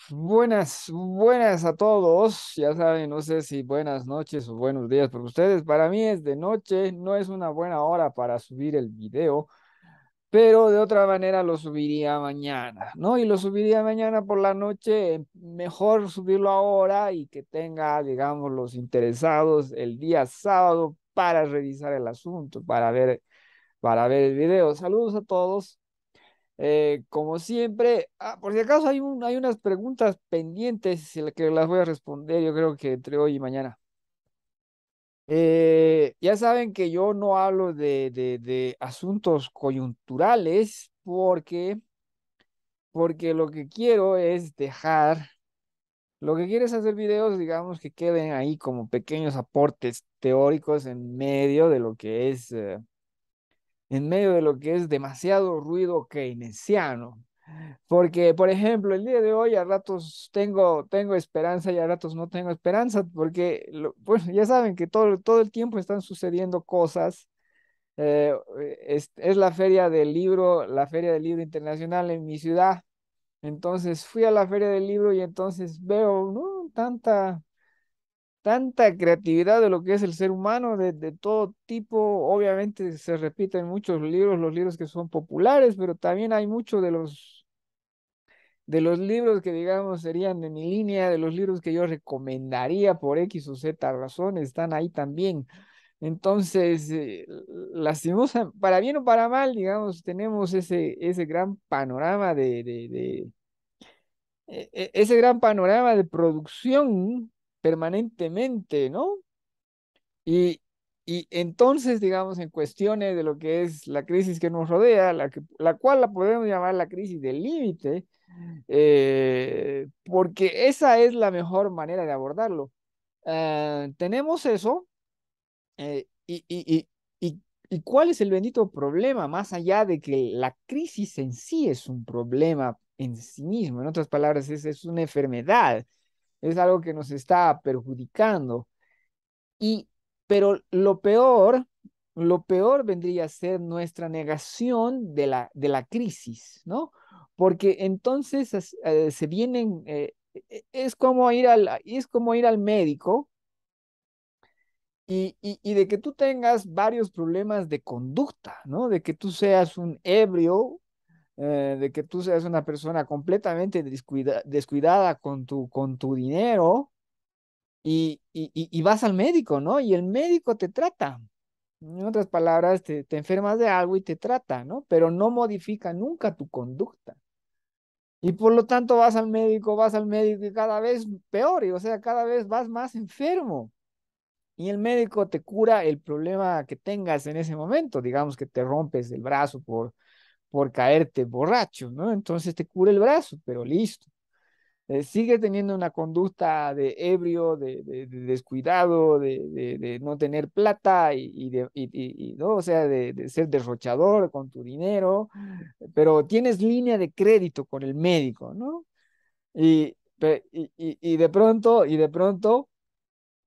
Buenas, buenas a todos. Ya saben, no sé si buenas noches o buenos días para ustedes. Para mí es de noche, no es una buena hora para subir el video, pero de otra manera lo subiría mañana, ¿no? Y lo subiría mañana por la noche. Mejor subirlo ahora y que tenga, digamos, los interesados el día sábado para revisar el asunto, para ver el video. Saludos a todos. Como siempre, por si acaso hay unas preguntas pendientes que las voy a responder, yo creo que entre hoy y mañana. Ya saben que yo no hablo de asuntos coyunturales porque lo que quiero es hacer videos, digamos, que queden ahí como pequeños aportes teóricos en medio de lo que es demasiado ruido keynesiano. Porque, por ejemplo, el día de hoy a ratos tengo esperanza y a ratos no tengo esperanza, porque, bueno, ya saben que todo el tiempo están sucediendo cosas. Es la Feria del Libro Internacional en mi ciudad. Entonces fui a la Feria del Libro y entonces veo, ¿no? Tanta creatividad de lo que es el ser humano, de todo tipo. Obviamente se repiten muchos libros, los libros que son populares, pero también hay mucho de los libros que, digamos, serían de mi línea, de los libros que yo recomendaría por X o Z razones, están ahí también. Entonces, lastimosa, para bien o para mal, digamos, tenemos ese gran panorama ese gran panorama de producción permanentemente, ¿no? Y, y entonces, digamos, en cuestiones de lo que es la crisis que nos rodea, la cual la podemos llamar la crisis del límite, porque esa es la mejor manera de abordarlo. Tenemos eso, y ¿cuál es el bendito problema? Más allá de que la crisis en sí es un problema en sí mismo, en otras palabras, es una enfermedad, es algo que nos está perjudicando. Y, pero lo peor vendría a ser nuestra negación de la crisis, ¿no? Porque entonces se vienen, es como ir al médico y de que tú tengas varios problemas de conducta, ¿no? De que tú seas un ebrio, de que tú seas una persona completamente descuidada con tu dinero y vas al médico, ¿no? Y el médico te trata. En otras palabras, te enfermas de algo y te trata, ¿no? Pero no modifica nunca tu conducta. Y por lo tanto vas al médico y cada vez peor, y o sea, cada vez vas más enfermo. Y el médico te cura el problema que tengas en ese momento. Digamos que te rompes el brazo por caerte borracho, ¿no? Entonces te cura el brazo, pero listo. Sigue teniendo una conducta de ebrio, de descuidado, de no tener plata ¿no? O sea, de ser derrochador con tu dinero, pero tienes línea de crédito con el médico, ¿no? Y de pronto,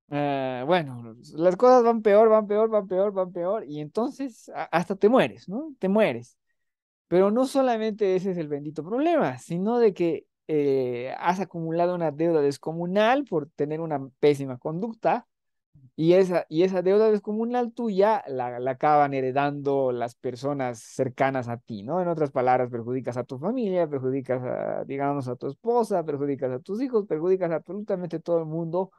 bueno, las cosas van peor, van peor, van peor, van peor, y entonces hasta te mueres, ¿no? Te mueres. Pero no solamente ese es el bendito problema, sino de que has acumulado una deuda descomunal por tener una pésima conducta y esa deuda descomunal tuya la acaban heredando las personas cercanas a ti, ¿no? En otras palabras, perjudicas a tu familia, perjudicas digamos, a tu esposa, perjudicas a tus hijos, perjudicas a absolutamente todo el mundo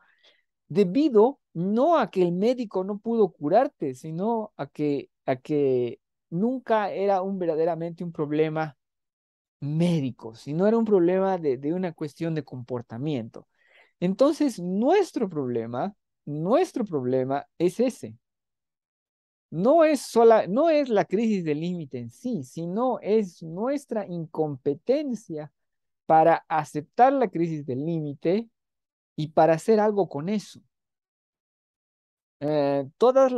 debido no a que el médico no pudo curarte, sino a que nunca era verdaderamente un problema médico, sino era un problema de una cuestión de comportamiento. Entonces, nuestro problema es ese. No es la crisis del límite en sí, sino es nuestra incompetencia para aceptar la crisis del límite y para hacer algo con eso. Todas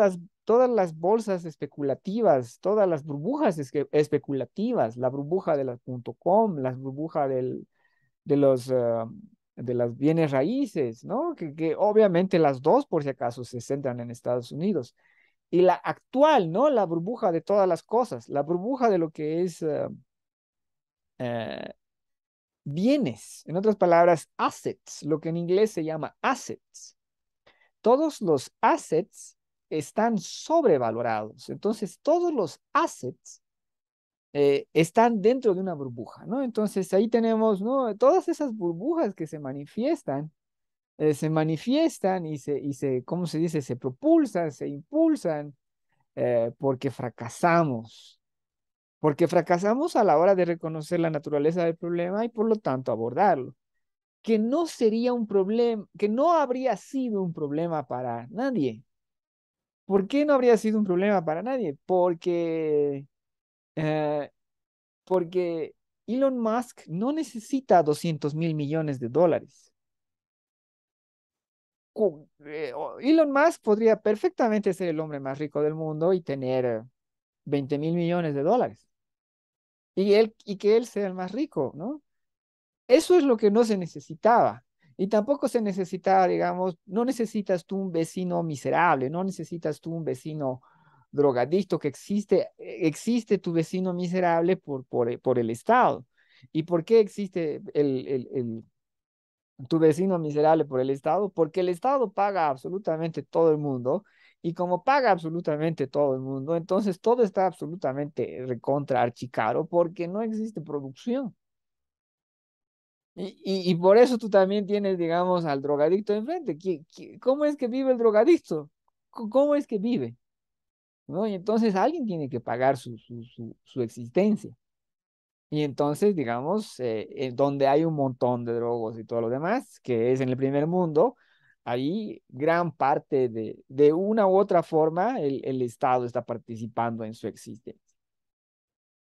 las bolsas especulativas, todas las burbujas especulativas, la burbuja de las .com, la burbuja de los, de las bienes raíces, ¿no? Que obviamente las dos, por si acaso, se centran en Estados Unidos. Y la actual, ¿no? La burbuja de todas las cosas, la burbuja de lo que es eh, bienes, en otras palabras, assets, lo que en inglés se llama assets. Todos los assets están sobrevalorados. Entonces, todos los assets están dentro de una burbuja, ¿no? Entonces, ahí tenemos, ¿no? Todas esas burbujas que se manifiestan ¿cómo se dice? Se propulsan, se impulsan, porque fracasamos. Porque fracasamos a la hora de reconocer la naturaleza del problema y por lo tanto abordarlo. Que no sería un problema, que no habría sido un problema para nadie. ¿Por qué no habría sido un problema para nadie? Eh, porque Elon Musk no necesita 200.000 millones de dólares. Elon Musk podría perfectamente ser el hombre más rico del mundo y tener 20.000 millones de dólares. Y que él sea el más rico, ¿no? Eso es lo que no se necesitaba. Y tampoco se necesitaba, digamos, no necesitas tú un vecino miserable, no necesitas tú un vecino drogadicto que existe tu vecino miserable por el Estado. ¿Y por qué existe tu vecino miserable por el Estado? Porque el Estado paga absolutamente todo el mundo y como paga absolutamente todo el mundo, entonces todo está absolutamente recontra archicaro porque no existe producción. Y por eso tú también tienes, digamos, al drogadicto enfrente. ¿Cómo es que vive el drogadicto? ¿Cómo es que vive? ¿No? Y entonces alguien tiene que pagar su existencia. Y entonces, digamos, donde hay un montón de drogos y todo lo demás, que es en el primer mundo, ahí gran parte de una u otra forma el Estado está participando en su existencia.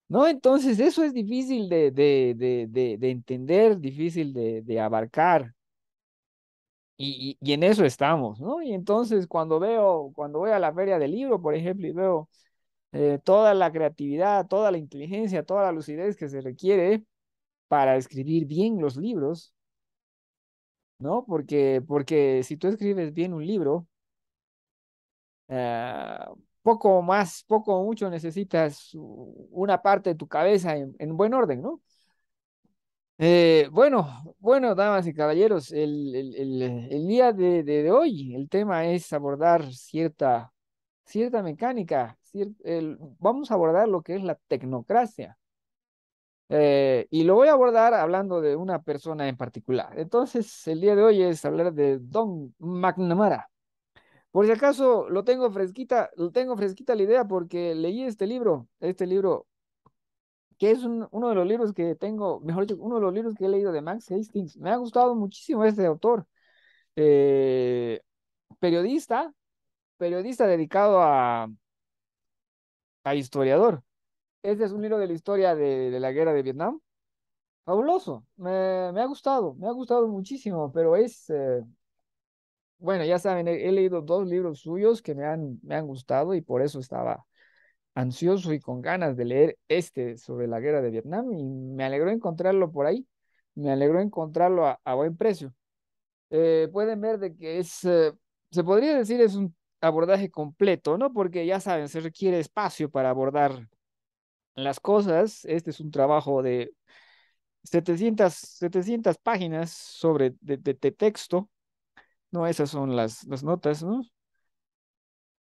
¿No? Entonces, eso es difícil de entender, difícil de abarcar. Y en eso estamos, ¿no? Y entonces cuando voy a la feria del libro, por ejemplo, y veo toda la creatividad, toda la inteligencia, toda la lucidez que se requiere para escribir bien los libros, ¿no? Porque si tú escribes bien un libro, eh, poco más, poco o mucho necesitas una parte de tu cabeza en buen orden, ¿no? Bueno, damas y caballeros, el día de hoy el tema es abordar cierta mecánica, vamos a abordar lo que es la tecnocracia. Y lo voy a abordar hablando de una persona en particular. Entonces, el día de hoy es hablar de Don McNamara. Por si acaso lo tengo fresquita la idea porque leí este libro que es uno de los libros que tengo, mejor dicho, uno de los libros que he leído de Max Hastings. Me ha gustado muchísimo este autor. Eh, periodista, periodista dedicado a historiador. Este es un libro de la historia de la guerra de Vietnam. Fabuloso, me ha gustado muchísimo, pero bueno, ya saben, he leído dos libros suyos que me han gustado y por eso estaba ansioso y con ganas de leer este sobre la guerra de Vietnam y me alegró encontrarlo por ahí, me alegró encontrarlo a buen precio. Pueden ver de que se podría decir es un abordaje completo, ¿no? Porque ya saben, se requiere espacio para abordar las cosas. Este es un trabajo de 700 páginas de texto, ¿no? Esas son las notas, ¿no?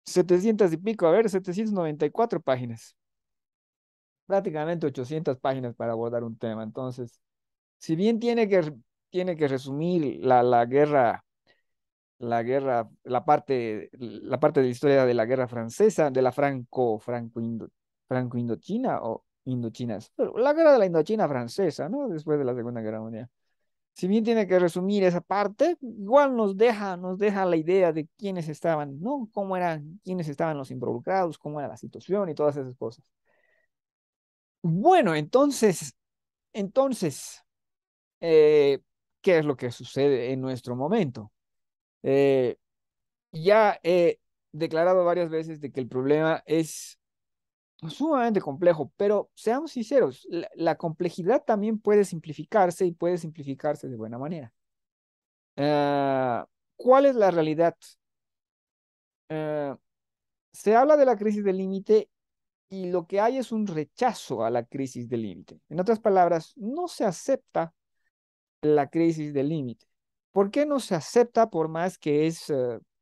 700 y pico, a ver, 794 páginas, prácticamente 800 páginas para abordar un tema. Entonces, si bien tiene que resumir la parte de la historia de la guerra francesa, de la franco-indochina o Indochina, pero la guerra de la Indochina francesa, ¿no? Después de la Segunda Guerra Mundial. Si bien tiene que resumir esa parte, igual nos deja la idea de quiénes estaban, ¿no? Quiénes estaban los involucrados, cómo era la situación y todas esas cosas. Bueno, entonces, eh, ¿qué es lo que sucede en nuestro momento? Eh, ya he declarado varias veces de que el problema es sumamente complejo, pero seamos sinceros, la complejidad también puede simplificarse y puede simplificarse de buena manera. ¿Cuál es la realidad? Eh, Se habla de la crisis del límite y lo que hay es un rechazo a la crisis del límite. En otras palabras, no se acepta. la crisis del límite? ¿Por qué no se acepta por más que es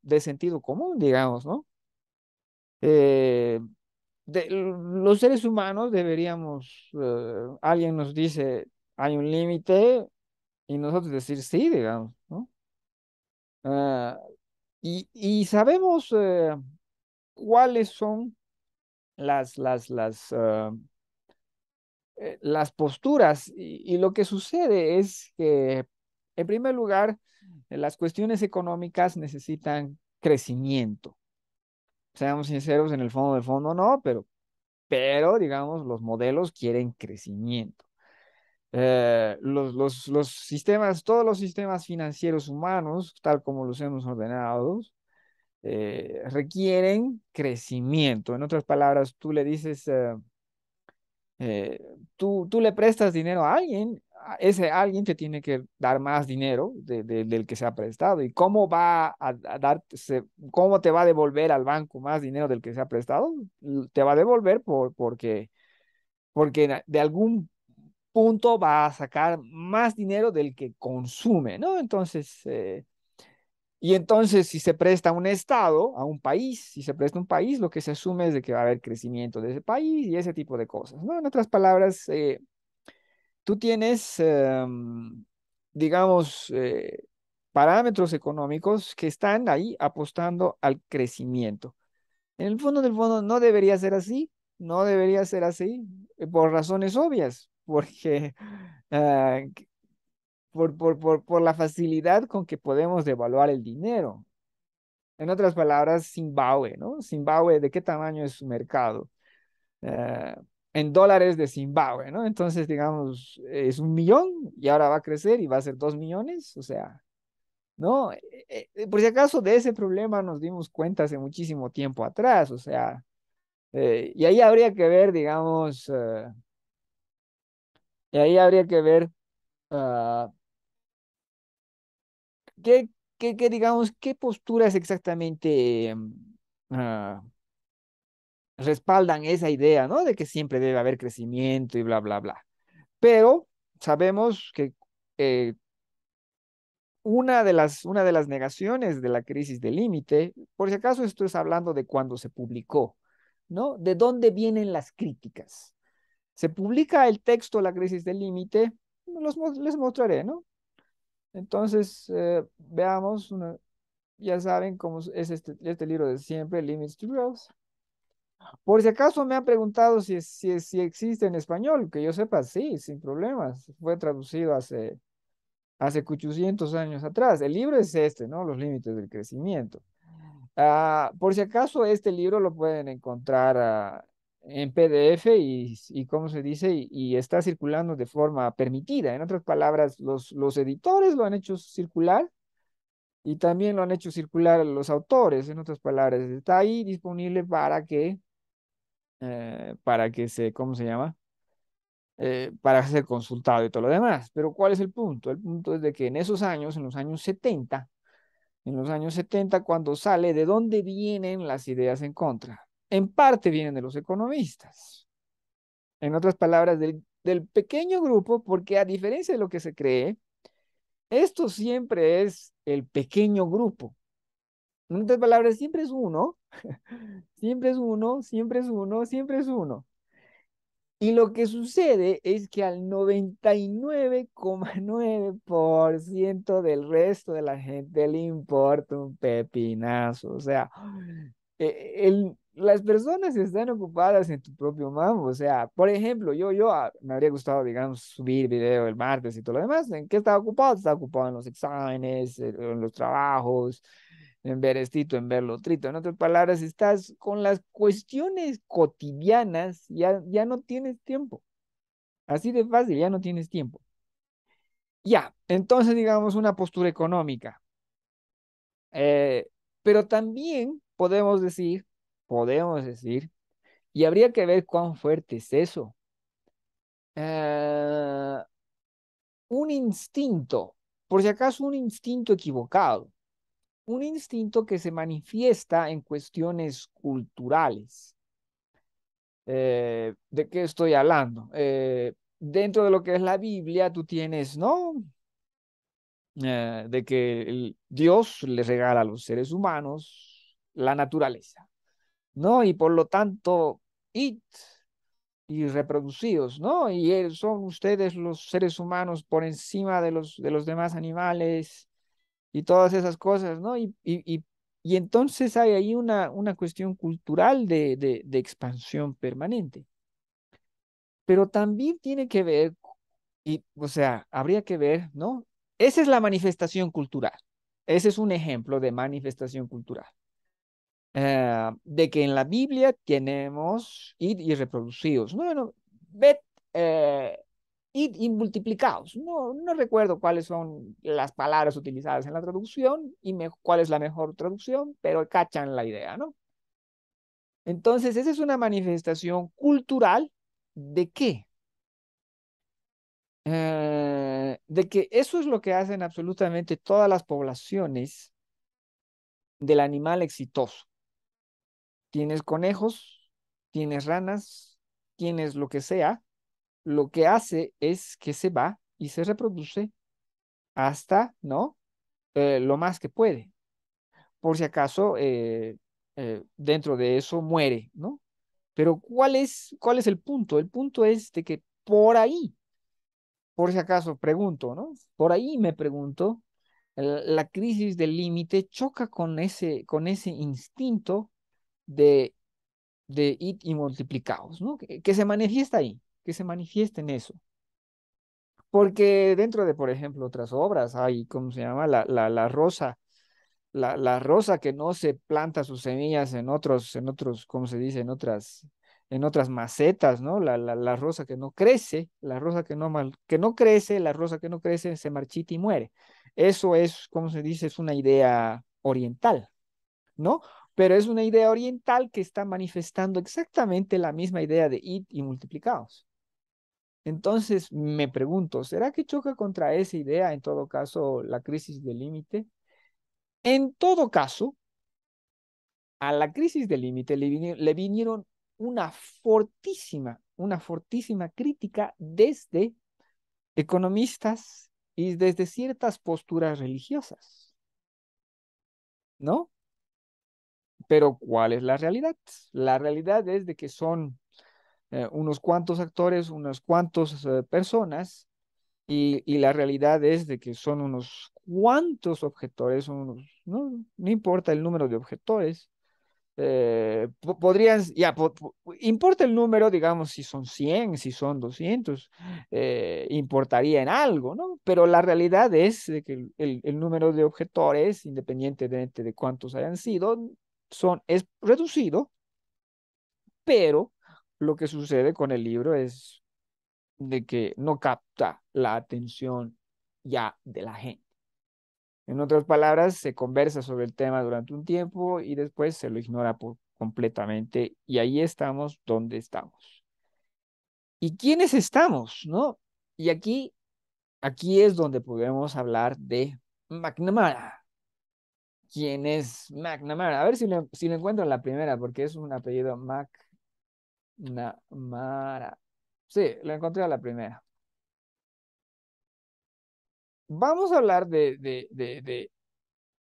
de sentido común, digamos, ¿no? Eh, los seres humanos deberíamos, alguien nos dice, hay un límite y nosotros decir sí, digamos, ¿no? Ah, y sabemos cuáles son las posturas y lo que sucede es que, en primer lugar, las cuestiones económicas necesitan crecimiento. Seamos sinceros, en el fondo del fondo no, pero digamos, los modelos quieren crecimiento. Los sistemas, todos los sistemas financieros humanos, tal como los hemos ordenado, requieren crecimiento. En otras palabras, tú le dices, eh, tú le prestas dinero a alguien, ese alguien te tiene que dar más dinero del que se ha prestado. ¿Y cómo va a darte, cómo te va a devolver al banco más dinero del que se ha prestado? Te va a devolver porque de algún punto va a sacar más dinero del que consume, ¿no? Entonces, y entonces si se presta a un estado, a un país, si se presta a un país, lo que se asume es de que va a haber crecimiento de ese país y ese tipo de cosas, ¿no? En otras palabras, tú tienes, digamos, parámetros económicos que están ahí apostando al crecimiento. En el fondo del fondo no debería ser así, no debería ser así, por razones obvias, porque ah, por la facilidad con que podemos devaluar el dinero. En otras palabras, Zimbabue, ¿no? Zimbabue, ¿de qué tamaño es su mercado? Eh, en dólares de Zimbabue, ¿no? Entonces, digamos, es 1 millón y ahora va a crecer y va a ser 2 millones, o sea, ¿no? Por si acaso de ese problema nos dimos cuenta hace muchísimo tiempo atrás, o sea, y ahí habría que ver, digamos, y ahí habría que ver ah, qué, digamos, qué posturas exactamente ah, respaldan esa idea, ¿no? De que siempre debe haber crecimiento y bla, bla, bla. Pero sabemos que eh, una de las negaciones de la crisis del límite, por si acaso esto es hablando de cuando se publicó, ¿no? ¿De dónde vienen las críticas? Se publica el texto La crisis del límite, les mostraré, ¿no? Entonces, veamos, ya saben cómo es este libro de siempre, Limits to Growth. Por si acaso me han preguntado si existe en español, que yo sepa, sí, sin problemas. Fue traducido hace 800 años atrás. El libro es este, ¿no? Los límites del crecimiento. Por si acaso, este libro lo pueden encontrar en PDF y ¿cómo se dice? Y está circulando de forma permitida. En otras palabras, los editores lo han hecho circular y también lo han hecho circular los autores. En otras palabras, está ahí disponible para que ¿cómo se llama? Para ser consultado y todo lo demás. Pero ¿cuál es el punto? El punto es de que en esos años, en los años 70, cuando sale, ¿de dónde vienen las ideas en contra? En parte vienen de los economistas. En otras palabras, del pequeño grupo, porque a diferencia de lo que se cree, esto siempre es el pequeño grupo. En otras palabras, siempre es uno, siempre es uno, siempre es uno, siempre es uno. Y lo que sucede es que al 99,9% del resto de la gente le importa un pepinazo. O sea, las personas están ocupadas en tu propio mambo. O sea, por ejemplo, me habría gustado, digamos, subir video el martes y todo lo demás. ¿En qué estaba ocupado? Estaba ocupado en los exámenes, en los trabajos, en ver estito, en ver lo trito. En otras palabras, estás con las cuestiones cotidianas, ya no tienes tiempo. Así de fácil, ya no tienes tiempo. Ya, entonces digamos una postura económica. Eh, pero también podemos decir, y habría que ver cuán fuerte es eso. eh, un instinto, por si acaso un instinto equivocado, un instinto que se manifiesta en cuestiones culturales. ¿De qué estoy hablando? Dentro de lo que es la Biblia, tú tienes, ¿no? de que Dios le regala a los seres humanos la naturaleza, ¿no? Y por lo tanto, id y reproducidos, ¿no? Y son ustedes los seres humanos por encima de los demás animales y todas esas cosas, ¿no? Y entonces hay ahí una cuestión cultural de expansión permanente, pero también tiene que ver, y, o sea, habría que ver, ¿no? Esa es la manifestación cultural. Ese es un ejemplo de manifestación cultural. De que en la Biblia tenemos id y reproducidos. No, no, ved, eh, id y multiplicados. No, no recuerdo cuáles son las palabras utilizadas en la traducción y cuál es la mejor traducción, pero cachan la idea, ¿no? Entonces, esa es una manifestación cultural de qué? De que eso es lo que hacen absolutamente todas las poblaciones del animal exitoso. Tienes conejos, tienes ranas, tienes lo que sea, lo que hace es que se va y se reproduce hasta, ¿no? Lo más que puede. Por si acaso, dentro de eso muere, ¿no? Pero cuál es el punto? El punto es de que por ahí, por si acaso, pregunto, ¿no? Por ahí me pregunto, la crisis del límite choca con ese instinto de id y multiplicados, ¿no? Que se manifiesta ahí, que se manifiesta en eso. Porque dentro de, por ejemplo, otras obras hay, ¿cómo se llama? La rosa, la rosa que no se planta sus semillas en otros, ¿cómo se dice? En otras macetas, ¿no? La rosa que no crece, la rosa que no crece, la rosa que no crece se marchita y muere. Eso es, ¿cómo se dice? Es una idea oriental, ¿no? Pero es una idea oriental que está manifestando exactamente la misma idea de id y multiplicados. Entonces me pregunto, ¿será que choca contra esa idea, en todo caso, la crisis del límite? En todo caso, a la crisis del límite le vinieron una fortísima crítica desde economistas y desde ciertas posturas religiosas, ¿no? Pero ¿cuál es la realidad? La realidad es de que son unos cuantos actores, unas cuantas personas, y la realidad es de que son unos cuantos objetores, no, no importa el número de objetores, podrían, ya, importa el número, digamos, si son 100 si son 200 importaría en algo, ¿no? Pero la realidad es de que el número de objetores, independientemente de cuántos hayan sido, es reducido, pero lo que sucede con el libro es de que no capta la atención ya de la gente. En otras palabras, se conversa sobre el tema durante un tiempo y después se lo ignora completamente y ahí estamos donde estamos. ¿Y quiénes estamos, no? Y aquí es donde podemos hablar de McNamara. ¿Quién es McNamara? A ver si lo encuentro en la primera, porque es un apellido McNamara. Sí, lo encontré a la primera. Vamos a hablar de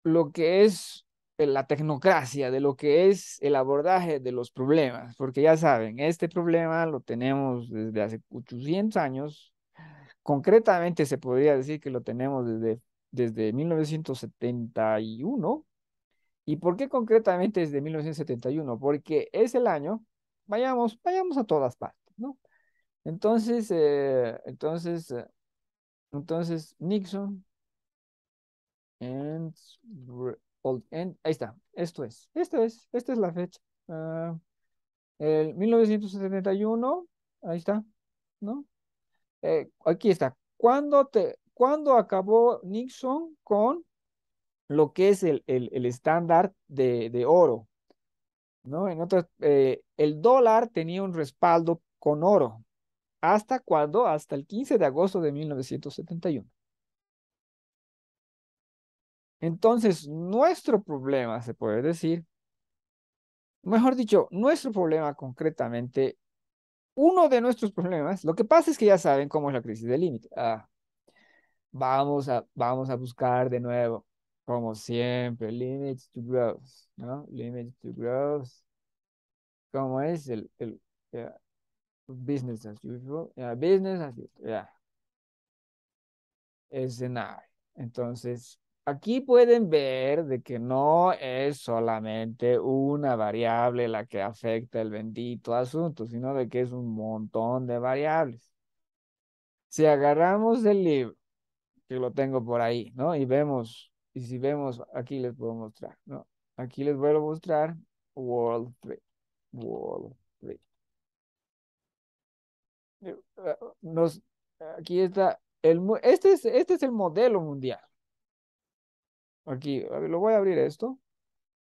lo que es la tecnocracia, de lo que es el abordaje de los problemas, porque ya saben, este problema lo tenemos desde hace 800 años, concretamente se podría decir que lo tenemos desde 1971. ¿Y por qué concretamente desde 1971? Porque es el año, vayamos a todas partes, ¿no? Entonces, entonces Nixon And, ahí está, esta es la fecha. El 1971, ahí está, ¿no? Aquí está. ¿Cuándo acabó Nixon con lo que es el estándar de oro? ¿No? El dólar tenía un respaldo con oro. ¿Hasta cuándo? Hasta el 15 de agosto de 1971. Entonces, nuestro problema, se puede decir, mejor dicho, nuestro problema concretamente, uno de nuestros problemas, lo que pasa es que ya saben cómo es la crisis del límite. Vamos a buscar de nuevo, como siempre, limits to growth, ¿no? Limits to growth, ¿cómo es? Eh, business as usual, business as usual, escenario. Entonces, aquí pueden ver de que no es solamente una variable la que afecta el bendito asunto, sino de que es un montón de variables. Si agarramos el libro, que lo tengo por ahí, ¿no? Y vemos, y si vemos, aquí les puedo mostrar, ¿no? Aquí les vuelvo a mostrar World Trade. World Trade. Nos, aquí está, este es el modelo mundial. Aquí, a ver, lo voy a abrir esto.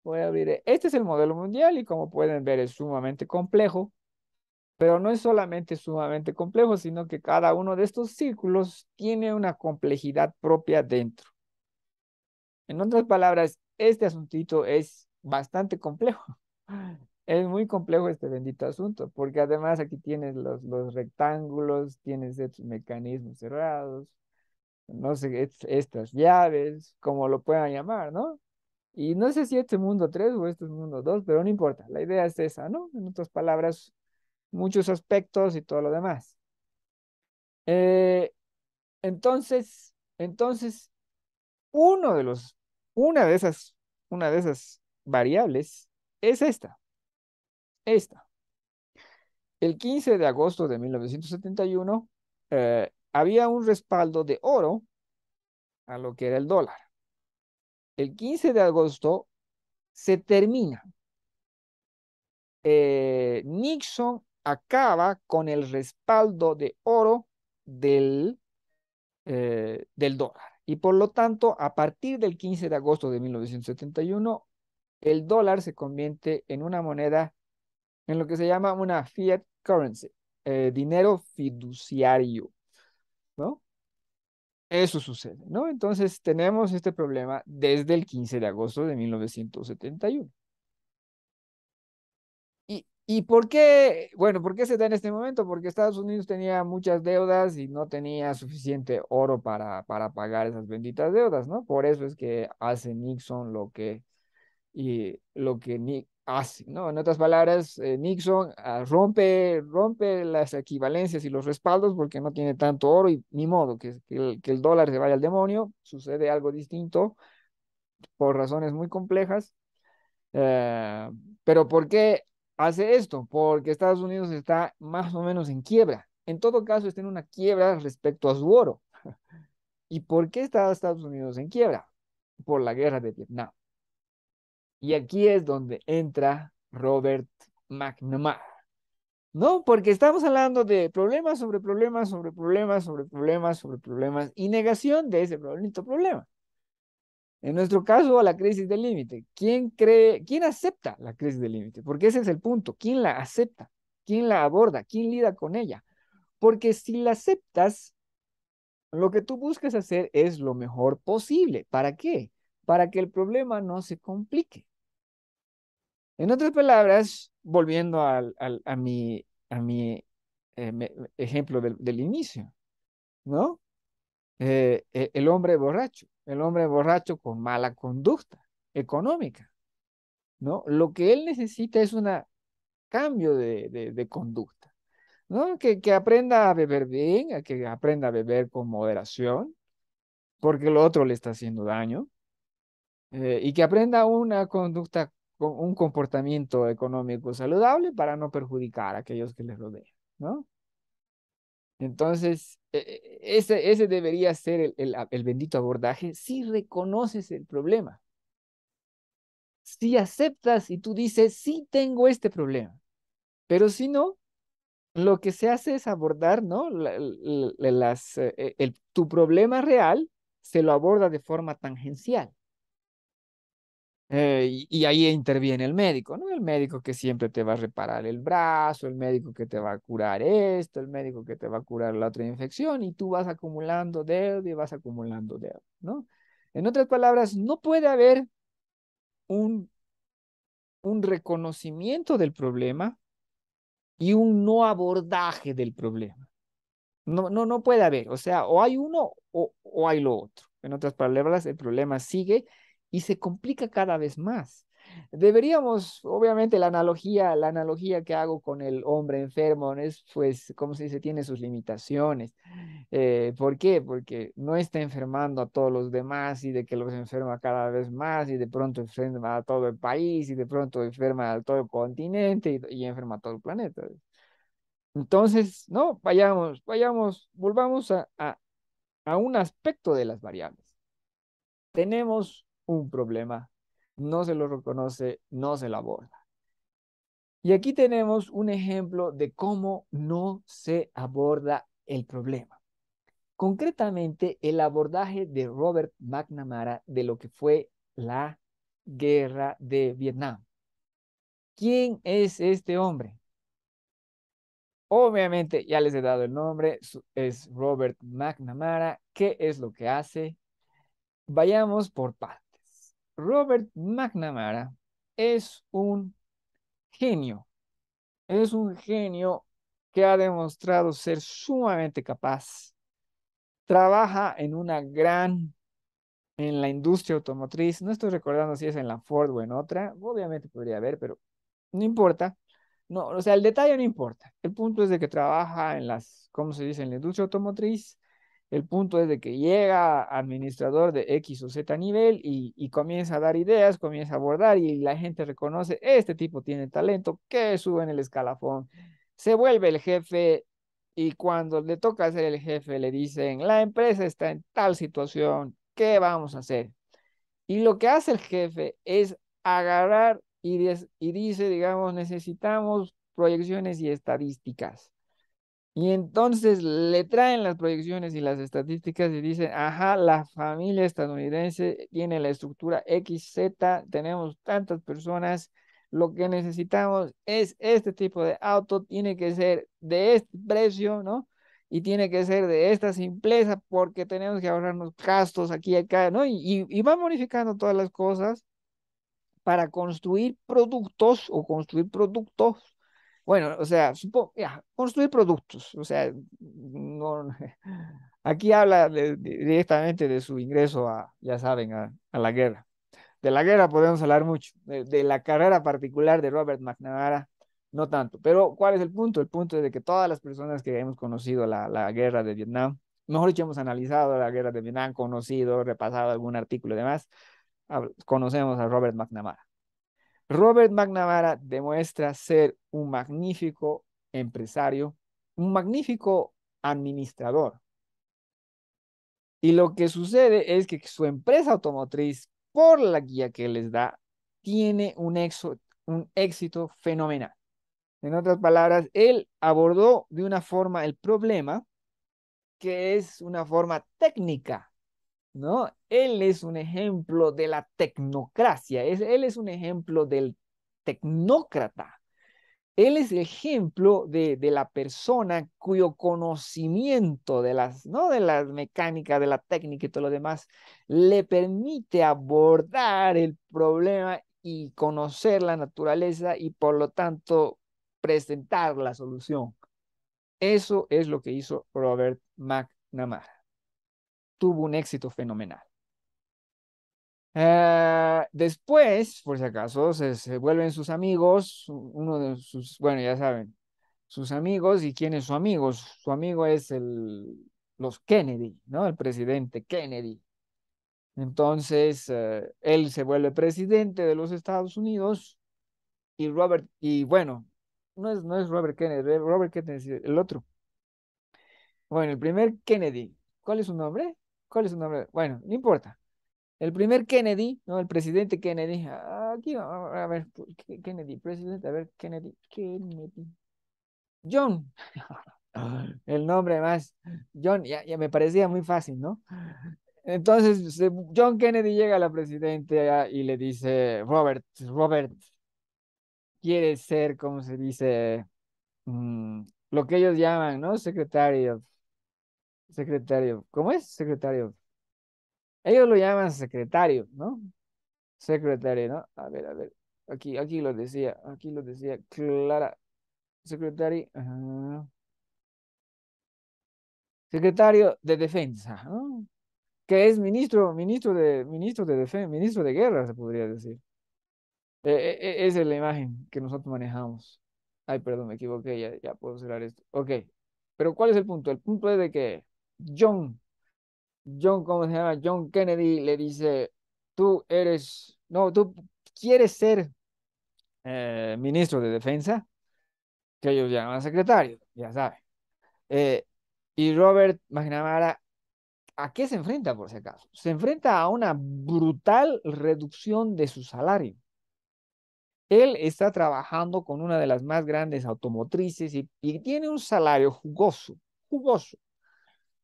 Voy a abrir, este es el modelo mundial y como pueden ver es sumamente complejo, pero no es solamente sumamente complejo, sino que cada uno de estos círculos tiene una complejidad propia dentro. En otras palabras, este asuntito es bastante complejo. Es muy complejo este bendito asunto, porque además aquí tienes los rectángulos, tienes estos mecanismos cerrados, no sé, estas llaves, como lo puedan llamar, ¿no? Y no sé si este es mundo 3 o este es mundo 2, pero no importa, la idea es esa, ¿no? En otras palabras, muchos aspectos y todo lo demás. Eh, entonces, uno de los, una de esas, una de esas variables es esta. El 15 de agosto de 1971 había un respaldo de oro a lo que era el dólar. El 15 de agosto se termina. Nixon acaba con el respaldo de oro del dólar. Y por lo tanto, a partir del 15 de agosto de 1971, el dólar se convierte en una moneda, en lo que se llama una fiat currency, dinero fiduciario, ¿no? Eso sucede, ¿no? Entonces tenemos este problema desde el 15 de agosto de 1971. ¿Y por qué? Bueno, ¿por qué se da en este momento? Porque Estados Unidos tenía muchas deudas y no tenía suficiente oro para pagar esas benditas deudas, ¿no? Por eso es que hace Nixon lo que hace, ¿no? En otras palabras, Nixon rompe las equivalencias y los respaldos porque no tiene tanto oro y ni modo que el dólar se vaya al demonio. Sucede algo distinto por razones muy complejas. Eh, pero ¿por qué hace esto? Porque Estados Unidos está más o menos en quiebra. En todo caso, está en una quiebra respecto a su oro. ¿Y por qué está Estados Unidos en quiebra? Por la guerra de Vietnam. Y aquí es donde entra Robert McNamara. No, porque estamos hablando de problemas sobre problemas sobre problemas sobre problemas sobre problemas y negación de ese bonito problema. En nuestro caso, a la crisis del límite. ¿Quién acepta la crisis del límite? Porque ese es el punto. ¿Quién la acepta? ¿Quién la aborda? ¿Quién lida con ella? Porque si la aceptas, lo que tú buscas hacer es lo mejor posible. ¿Para qué? Para que el problema no se complique. En otras palabras, volviendo a mi ejemplo del inicio, ¿no? El hombre borracho con mala conducta económica. ¿No? Lo que él necesita es un cambio de conducta, ¿no? Que aprenda a beber bien, a que aprenda a beber con moderación, porque lo otro le está haciendo daño, y que aprenda una conducta, un comportamiento económico saludable para no perjudicar a aquellos que le rodean, ¿no? Entonces, ese debería ser el bendito abordaje si reconoces el problema, si aceptas y tú dices, sí tengo este problema. Pero si no, lo que se hace es abordar, ¿no? Tu problema real se lo aborda de forma tangencial. Y ahí interviene el médico, ¿no? El médico que siempre te va a reparar el brazo, el médico que te va a curar esto, el médico que te va a curar la otra infección, y tú vas acumulando dedo y vas acumulando dedo, ¿no? En otras palabras, no puede haber un, un reconocimiento del problema y un no abordaje del problema. No, no, no puede haber. O sea, o hay uno o hay lo otro. En otras palabras, el problema sigue y se complica cada vez más. Deberíamos, obviamente, la analogía que hago con el hombre enfermo es, pues, como se dice, tiene sus limitaciones. ¿Por qué? Porque no está enfermando a todos los demás y de que los enferma cada vez más y de pronto enferma a todo el país y de pronto enferma a todo el continente y enferma a todo el planeta. Entonces, no, volvamos a un aspecto de las variables. Tenemos un problema, no se lo reconoce, no se lo aborda. Y aquí tenemos un ejemplo de cómo no se aborda el problema. Concretamente, el abordaje de Robert McNamara de lo que fue la guerra de Vietnam. ¿Quién es este hombre? Obviamente, ya les he dado el nombre, es Robert McNamara. ¿Qué es lo que hace? Vayamos por partes. Robert McNamara es un genio, es un genio que ha demostrado ser sumamente capaz. Trabaja en la industria automotriz. No estoy recordando si es en la Ford o en otra. Obviamente podría haber, pero no importa. No, o sea, el detalle no importa. El punto es de que trabaja en ¿cómo se dice? En la industria automotriz. El punto es de que llega administrador de X o Z nivel y comienza a dar ideas, comienza a abordar y la gente reconoce, este tipo tiene talento, que sube en el escalafón. Se vuelve el jefe y cuando le toca ser el jefe le dicen, la empresa está en tal situación, ¿qué vamos a hacer? Y lo que hace el jefe es agarrar y dice, digamos, necesitamos proyecciones y estadísticas. Y entonces le traen las proyecciones y las estadísticas y dicen, ajá, la familia estadounidense tiene la estructura XZ, tenemos tantas personas, lo que necesitamos es este tipo de auto, tiene que ser de este precio, ¿no? Y tiene que ser de esta simpleza porque tenemos que ahorrarnos gastos aquí y acá, ¿no? Y va modificando todas las cosas para construir productos o construir productos. Bueno, o sea, ya, construir productos. O sea, no, aquí habla directamente de su ingreso ya saben, a la guerra. De la guerra podemos hablar mucho, de la carrera particular de Robert McNamara, no tanto. Pero ¿cuál es el punto? El punto es de que todas las personas que hemos conocido la guerra de Vietnam, mejor dicho, hemos analizado la guerra de Vietnam, conocido, repasado algún artículo y demás, conocemos a Robert McNamara. Robert McNamara demuestra ser un magnífico empresario, un magnífico administrador. Y lo que sucede es que su empresa automotriz, por la guía que les da, tiene un éxito fenomenal. En otras palabras, él abordó de una forma el problema que es una forma técnica, ¿no? Él es un ejemplo de la tecnocracia, él es un ejemplo del tecnócrata. Él es el ejemplo de la persona cuyo conocimiento de ¿no? De las mecánicas, de la técnica y todo lo demás, le permite abordar el problema y conocer la naturaleza y por lo tanto presentar la solución. Eso es lo que hizo Robert McNamara. Tuvo un éxito fenomenal. Después, por si acaso, se vuelven sus amigos, uno de sus, bueno, ya saben, sus amigos, ¿y quién es su amigo? Su amigo es los Kennedy, ¿no? El presidente Kennedy. Entonces, él se vuelve presidente de los Estados Unidos y bueno, no es Robert Kennedy, Robert Kennedy es el otro. Bueno, el primer Kennedy, ¿cuál es su nombre? ¿Cuál es su nombre? Bueno, no importa. El primer Kennedy, ¿no? El presidente Kennedy. Aquí, a ver, Kennedy, presidente, a ver, Kennedy. John. El nombre más. John, ya me parecía muy fácil, ¿no? Entonces, John Kennedy llega a la presidenta y le dice, Robert, quiere ser, ¿cómo se dice? Lo que ellos llaman, ¿no? Secretario, ¿cómo es? Secretario. Ellos lo llaman secretario, ¿no? Secretario, ¿no? A ver, aquí lo decía, Clara, secretario, ajá. secretario de Defensa, ¿no? Que es ministro de guerra, se podría decir. Esa es la imagen que nosotros manejamos. Ay, perdón, me equivoqué, ya puedo cerrar esto. Ok, pero ¿cuál es el punto? El punto es de que John, ¿cómo se llama? John Kennedy le dice, no, tú quieres ser ministro de defensa, que ellos llaman secretario, ya sabes. Eh, y Robert McNamara, ¿a qué se enfrenta por si acaso? Se enfrenta a una brutal reducción de su salario. Él está trabajando con una de las más grandes automotrices y tiene un salario jugoso, jugoso.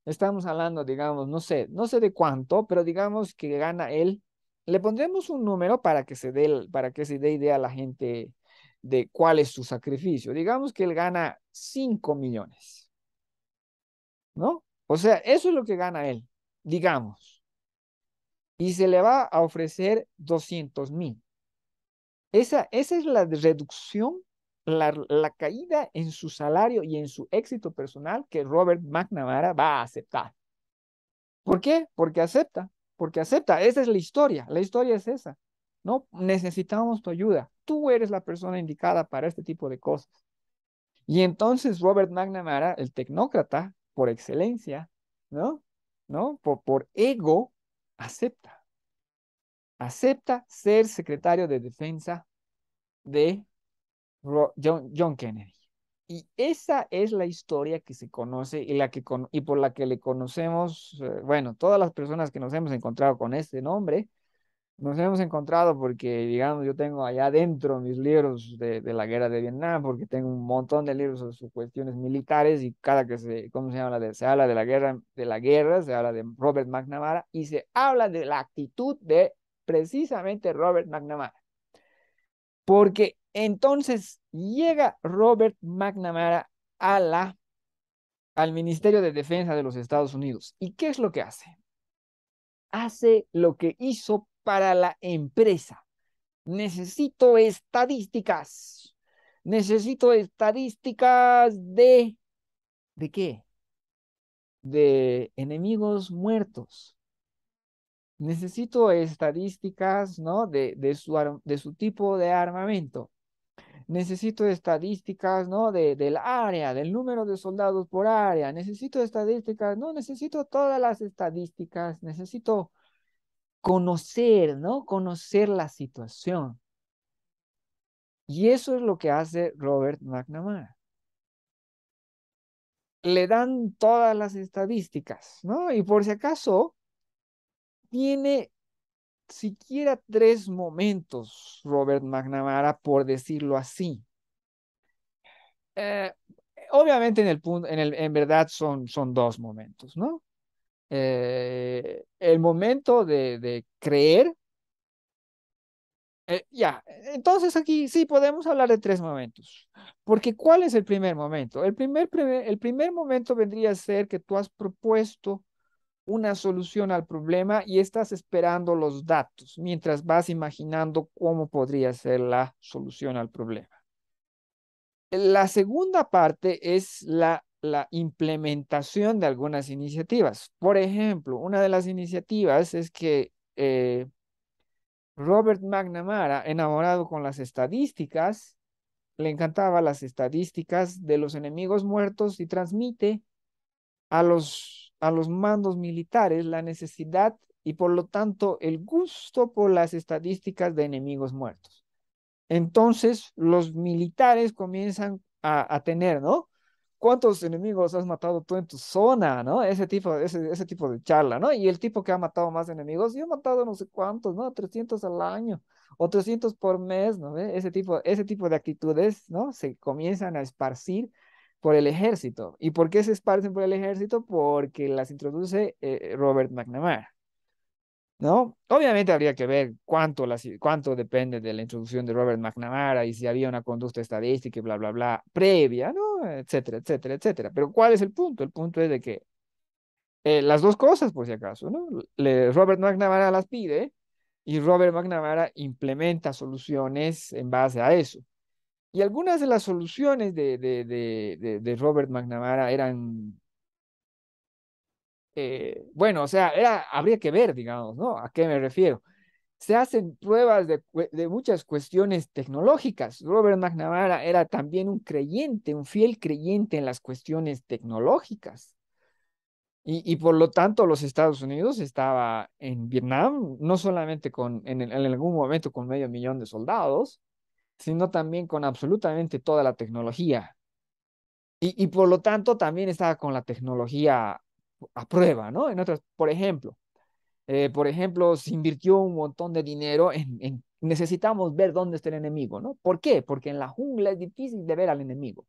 Estamos hablando, digamos, no sé de cuánto, pero digamos que gana él. Le pondremos un número para que se dé idea a la gente de cuál es su sacrificio. Digamos que él gana 5 millones, ¿no? O sea, eso es lo que gana él, digamos. Y se le va a ofrecer 200,000. Esa es la reducción, la caída en su salario y en su éxito personal que Robert McNamara va a aceptar. ¿Por qué? Porque acepta, esa es la historia es esa, ¿no? Necesitamos tu ayuda, tú eres la persona indicada para este tipo de cosas. Y entonces Robert McNamara, el tecnócrata por excelencia, ¿no? ¿No? Por ego, acepta, acepta ser secretario de defensa de John Kennedy. Y esa es la historia que se conoce y por la que le conocemos, bueno, todas las personas que nos hemos encontrado con este nombre, nos hemos encontrado porque, digamos, yo tengo allá adentro mis libros de la guerra de Vietnam, porque tengo un montón de libros sobre sus cuestiones militares y cada que ¿cómo se llama? Se habla de la guerra, se habla de Robert McNamara y se habla de la actitud de precisamente Robert McNamara. Porque entonces llega Robert McNamara al Ministerio de Defensa de los Estados Unidos. ¿Y qué es lo que hace? Hace lo que hizo para la empresa. Necesito estadísticas. Necesito estadísticas ¿de qué? De enemigos muertos. Necesito estadísticas, ¿no? De su tipo de armamento. Necesito estadísticas, ¿no? Del área, del número de soldados por área. Necesito estadísticas, no, necesito todas las estadísticas. Necesito conocer, ¿no? Conocer la situación. Y eso es lo que hace Robert McNamara. Le dan todas las estadísticas, ¿no? Y por si acaso, tiene siquiera 3 momentos, Robert McNamara, por decirlo así. Eh, Obviamente en el punto, en verdad son 2 momentos, ¿no? El momento de creer, ya, entonces aquí sí podemos hablar de 3 momentos, porque ¿cuál es el primer momento? El primer momento vendría a ser que tú has propuesto una solución al problema y estás esperando los datos mientras vas imaginando cómo podría ser la solución al problema. La segunda parte es la implementación de algunas iniciativas. Por ejemplo, una de las iniciativas es que Robert McNamara, enamorado con las estadísticas, le encantaba las estadísticas de los enemigos muertos y transmite a los mandos militares la necesidad y por lo tanto el gusto por las estadísticas de enemigos muertos. Entonces, los militares comienzan a tener, ¿no? ¿Cuántos enemigos has matado tú en tu zona, ¿no? Ese tipo de charla, ¿no? Y el tipo que ha matado más enemigos, yo he matado no sé cuántos, ¿no? 300 al año o 300 por mes, ¿no? Ese tipo de actitudes, ¿no? Se comienzan a esparcir por el ejército. ¿Y por qué se esparcen por el ejército? Porque las introduce Robert McNamara. ¿No? Obviamente habría que ver cuánto depende de la introducción de Robert McNamara y si había una conducta estadística y bla, bla, bla, previa, ¿no? Etcétera, etcétera, etcétera. Pero ¿cuál es el punto? El punto es de que las dos cosas, por si acaso, ¿no? Robert McNamara las pide y Robert McNamara implementa soluciones en base a eso. Y algunas de las soluciones de Robert McNamara eran bueno, o sea, habría que ver, digamos, ¿no? ¿A qué me refiero? Se hacen pruebas de muchas cuestiones tecnológicas. Robert McNamara era también un creyente, un fiel creyente en las cuestiones tecnológicas. Y por lo tanto, los Estados Unidos estaba en Vietnam, no solamente en algún momento con 500.000 de soldados, sino también con absolutamente toda la tecnología. Y por lo tanto, también estaba con la tecnología a prueba, ¿no? Por ejemplo, se invirtió un montón de dinero necesitamos ver dónde está el enemigo, ¿no? ¿Por qué? Porque en la jungla es difícil de ver al enemigo.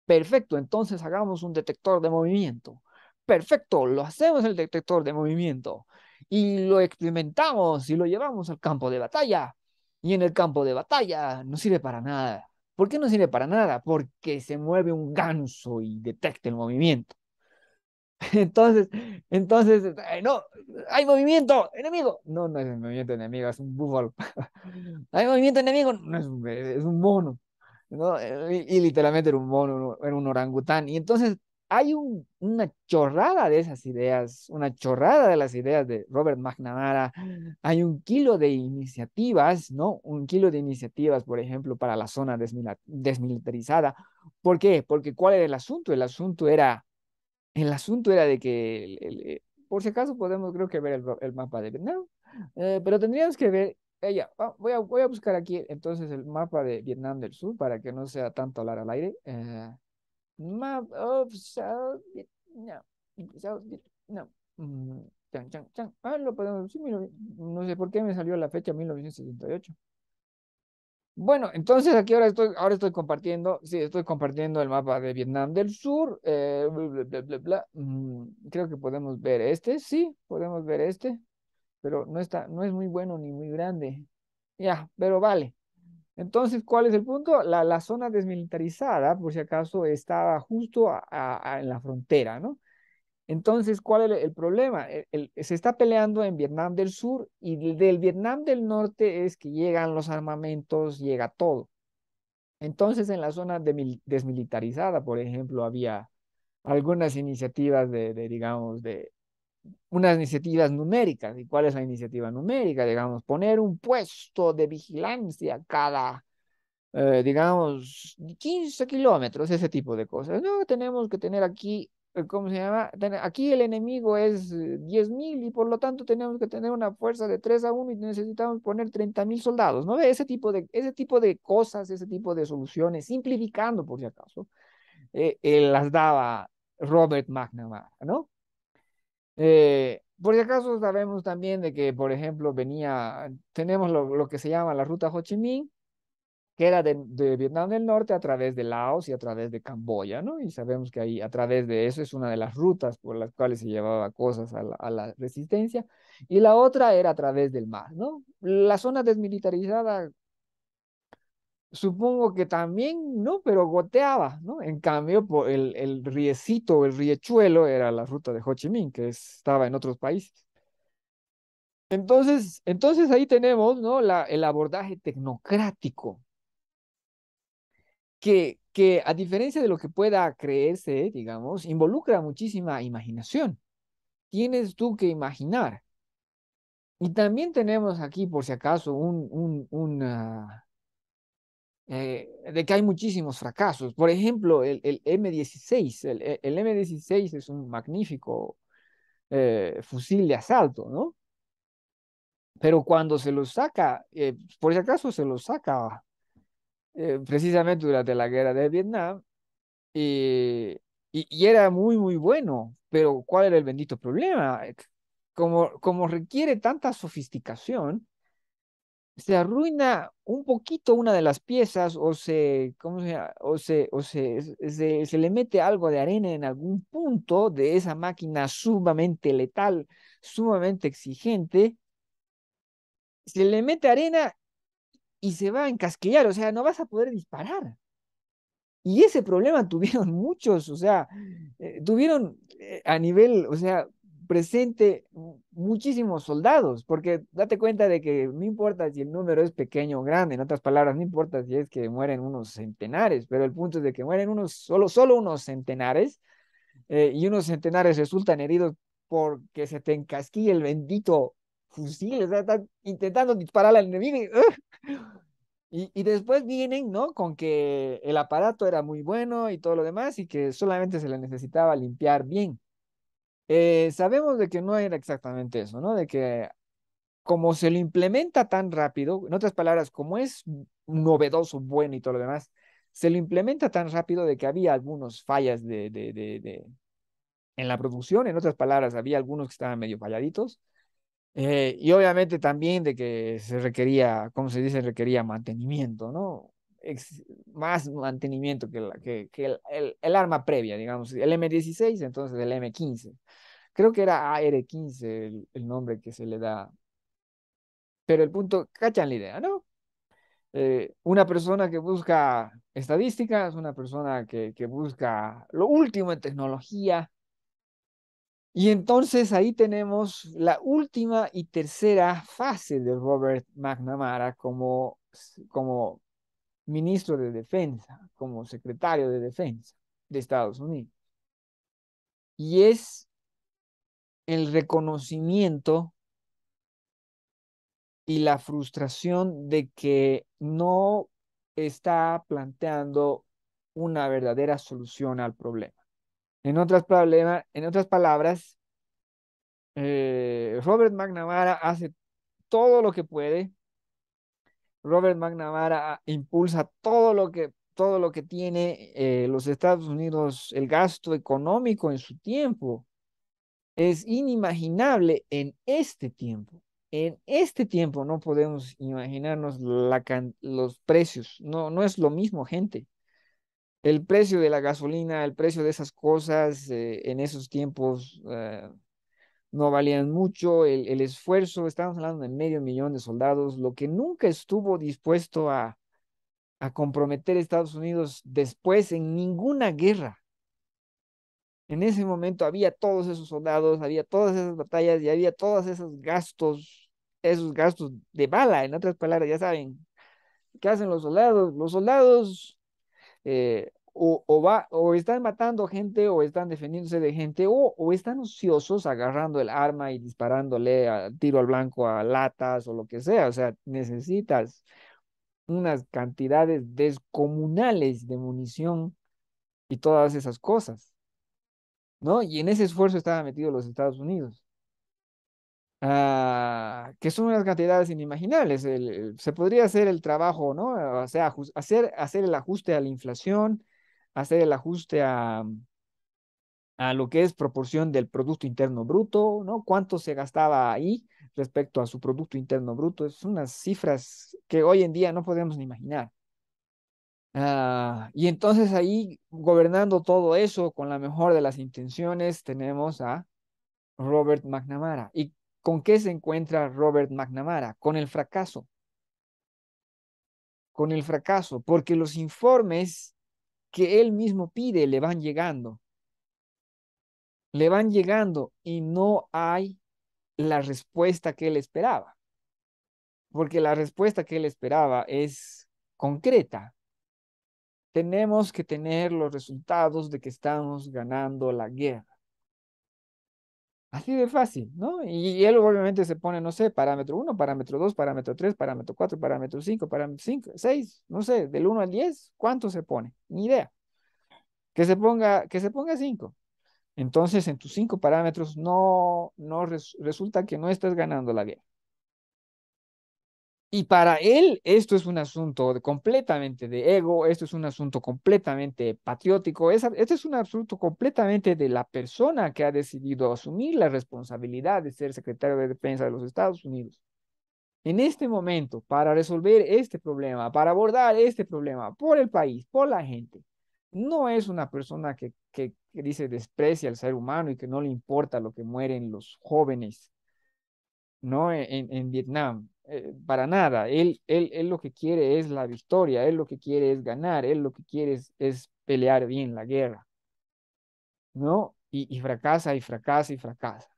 Perfecto, entonces hagamos un detector de movimiento. Perfecto, lo hacemos el detector de movimiento y lo experimentamos y lo llevamos al campo de batalla. Y en el campo de batalla no sirve para nada. ¿Por qué no sirve para nada? Porque se mueve un ganso y detecta el movimiento. Entonces, no, hay movimiento enemigo. No, no es el movimiento enemigo, es un búfalo. Hay movimiento enemigo, no es un bebé, es un mono, ¿no? Y literalmente era un mono, era un orangután. Y entonces hay una chorrada de esas ideas, una chorrada de las ideas de Robert McNamara. Hay un kilo de iniciativas, ¿no? Un kilo de iniciativas, por ejemplo, para la zona desmilitarizada. ¿Por qué? Porque ¿cuál era el asunto? El asunto era de que, por si acaso podemos, creo que ver el mapa de Vietnam, pero tendríamos que ver, voy a buscar aquí entonces el mapa de Vietnam del Sur para que no sea tanto hablar al aire. Map of South Vietnam. South Vietnam. Mm, chan, chan, chan. Lo podemos, sí, no sé por qué me salió la fecha 1978. Bueno, entonces aquí ahora estoy compartiendo, sí, estoy compartiendo el mapa de Vietnam del Sur. Bla, bla, bla, bla, bla. Creo que podemos ver este, sí, podemos ver este, pero no es muy bueno ni muy grande. Ya, pero vale. Entonces, ¿cuál es el punto? La zona desmilitarizada, por si acaso, estaba justo en la frontera, ¿no? Entonces, ¿cuál es el problema? Se está peleando en Vietnam del Sur y del Vietnam del Norte es que llegan los armamentos, llega todo. Entonces, en la zona desmilitarizada, por ejemplo, había algunas iniciativas digamos, de unas iniciativas numéricas. ¿Y cuál es la iniciativa numérica? Digamos, poner un puesto de vigilancia cada digamos, 15 kilómetros, ese tipo de cosas. No, tenemos que tener aquí, ¿cómo se llama? Aquí el enemigo es 10.000 y por lo tanto tenemos que tener una fuerza de 3-1 y necesitamos poner 30.000 soldados, ¿no? Ese tipo de cosas, ese tipo de soluciones, simplificando por si acaso, las daba Robert McNamara, ¿no? Por si acaso sabemos también de que, por ejemplo, tenemos lo que se llama la ruta Ho Chi Minh, que era de Vietnam del Norte a través de Laos y a través de Camboya, ¿no? Y sabemos que ahí a través de eso es una de las rutas por las cuales se llevaba cosas a la resistencia. Y la otra era a través del mar, ¿no? La zona desmilitarizada, supongo que también, ¿no? Pero goteaba, ¿no? En cambio, el riecito o el riachuelo era la ruta de Ho Chi Minh, que estaba en otros países. Entonces ahí tenemos, ¿no? El abordaje tecnocrático que a diferencia de lo que pueda creerse, digamos, involucra muchísima imaginación. Tienes tú que imaginar. Y también tenemos aquí, por si acaso, de que hay muchísimos fracasos. Por ejemplo, el M16. El M16 es un magnífico fusil de asalto, ¿no? Pero cuando se lo saca, por si acaso se lo saca precisamente durante la guerra de Vietnam, Y, y era muy, muy bueno, pero ¿cuál era el bendito problema? Como requiere tanta sofisticación, se arruina un poquito una de las piezas ¿cómo se llama? Se le mete algo de arena en algún punto de esa máquina sumamente letal, sumamente exigente, se le mete arena y se va a encasquillar, o sea, no vas a poder disparar. Y ese problema tuvieron muchos, o sea, tuvieron a nivel, o sea, presente muchísimos soldados, porque date cuenta de que no importa si el número es pequeño o grande, en otras palabras, no importa si es que mueren unos centenares, pero el punto es de que mueren solo unos centenares y unos centenares resultan heridos porque se te encasquilla el bendito fusil, o sea, están intentando disparar al enemigo y, y después vienen, ¿no? Con que el aparato era muy bueno y todo lo demás y que solamente se le necesitaba limpiar bien. Sabemos de que no era exactamente eso, ¿no? De que como se lo implementa tan rápido, en otras palabras, como es novedoso, bueno y todo lo demás, se lo implementa tan rápido de que había algunos fallas en la producción, en otras palabras, había algunos que estaban medio falladitos, y obviamente también de que se requería, como se dice, requería mantenimiento, ¿no? Más mantenimiento que el arma previa, digamos, el M16, entonces el M15. Creo que era AR-15 el nombre que se le da, pero el punto, cachan la idea, ¿no? Una persona que busca estadísticas, una persona que busca lo último en tecnología. Y entonces ahí tenemos la última y tercera fase de Robert McNamara como ministro de Defensa, como secretario de Defensa de Estados Unidos. Y es el reconocimiento y la frustración de que no está planteando una verdadera solución al problema. En otras palabras, Robert McNamara hace todo lo que puede. Robert McNamara impulsa todo lo que tiene los Estados Unidos, el gasto económico en su tiempo. Es inimaginable en este tiempo. En este tiempo no podemos imaginarnos los precios. No, no es lo mismo, gente. El precio de la gasolina, el precio de esas cosas en esos tiempos no valían mucho. El esfuerzo, estamos hablando de 500.000 de soldados, lo que nunca estuvo dispuesto a comprometer a Estados Unidos después en ninguna guerra. En ese momento había todos esos soldados, había todas esas batallas y había todos esos gastos de bala. En otras palabras, ya saben, ¿qué hacen los soldados? Los soldados o están matando gente o están defendiéndose de gente o están ociosos agarrando el arma y disparándole a tiro al blanco a latas o lo que sea. O sea, necesitas unas cantidades descomunales de munición y todas esas cosas, ¿no? Y en ese esfuerzo estaba metido los Estados Unidos, que son unas cantidades inimaginables. Se podría hacer el trabajo, ¿no? O sea, hacer el ajuste a la inflación, hacer el ajuste a lo que es proporción del Producto Interno Bruto, ¿no? ¿Cuánto se gastaba ahí respecto a su Producto Interno Bruto? Es unas cifras que hoy en día no podemos ni imaginar. Y entonces ahí, gobernando todo eso con la mejor de las intenciones, tenemos a Robert McNamara. ¿Y con qué se encuentra Robert McNamara? Con el fracaso, porque los informes que él mismo pide le van llegando y no hay la respuesta que él esperaba, porque la respuesta que él esperaba es concreta. Tenemos que tener los resultados de que estamos ganando la guerra. Así de fácil, ¿no? Y él obviamente se pone, no sé, parámetro uno, parámetro 2, parámetro 3, parámetro 4, parámetro 5, parámetro 5, 6, no sé, del 1 al 10, ¿cuánto se pone? Ni idea. Que se ponga 5. Entonces, en tus 5 parámetros resulta que no estás ganando la guerra. Y para él esto es un asunto completamente de ego, esto es un asunto completamente patriótico, este es un asunto completamente de la persona que ha decidido asumir la responsabilidad de ser secretario de Defensa de los Estados Unidos. En este momento, para resolver este problema, para abordar este problema por el país, por la gente, no es una persona que dice desprecia al ser humano y que no le importa lo que mueren los jóvenes, ¿no? En Vietnam. Para nada. Él lo que quiere es la victoria, él lo que quiere es ganar, él lo que quiere es pelear bien la guerra, ¿no? Y fracasa y fracasa y fracasa.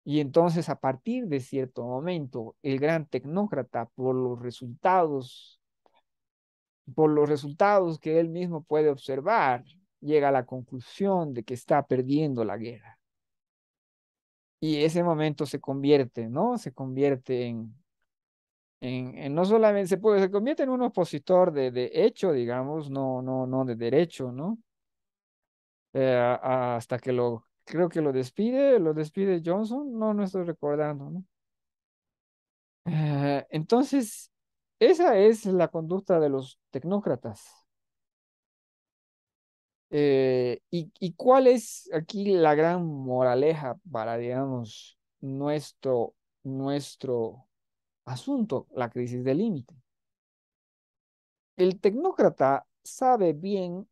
Y entonces a partir de cierto momento, el gran tecnócrata, por los resultados que él mismo puede observar, llega a la conclusión de que está perdiendo la guerra. Y ese momento se convierte, ¿no? Se convierte no solamente se convierte en un opositor de hecho, digamos, no de derecho, ¿no? Hasta que creo que lo despide Johnson, no estoy recordando, ¿no? Entonces, esa es la conducta de los tecnócratas. ¿Y cuál es aquí la gran moraleja para, digamos, nuestro asunto, la crisis del límite? El tecnócrata sabe bien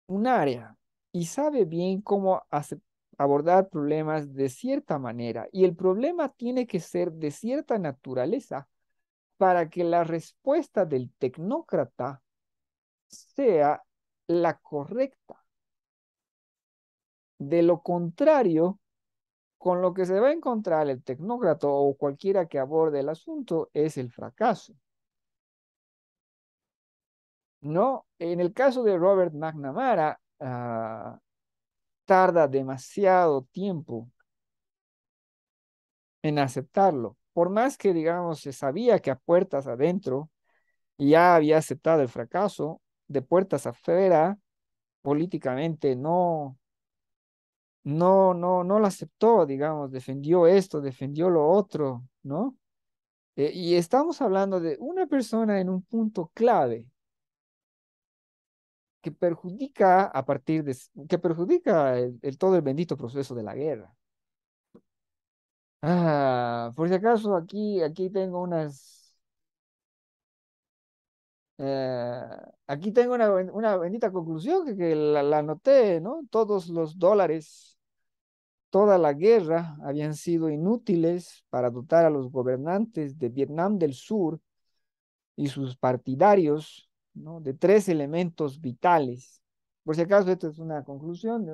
un área y sabe bien cómo abordar problemas de cierta manera, y el problema tiene que ser de cierta naturaleza para que la respuesta del tecnócrata sea la correcta. De lo contrario, con lo que se va a encontrar el tecnócrata o cualquiera que aborde el asunto es el fracaso. No, en el caso de Robert McNamara, tarda demasiado tiempo en aceptarlo. Por más que, digamos, se sabía que a puertas adentro ya había aceptado el fracaso, de puertas afuera, políticamente no lo aceptó, digamos, defendió esto, defendió lo otro, ¿no? Y estamos hablando de una persona en un punto clave que perjudica que perjudica todo el bendito proceso de la guerra. Por si acaso, aquí tengo eh, aquí tengo una bendita conclusión que la anoté, ¿no? Todos los dólares, toda la guerra habían sido inútiles para dotar a los gobernantes de Vietnam del Sur y sus partidarios, ¿no? De tres elementos vitales. Por si acaso, esta es una conclusión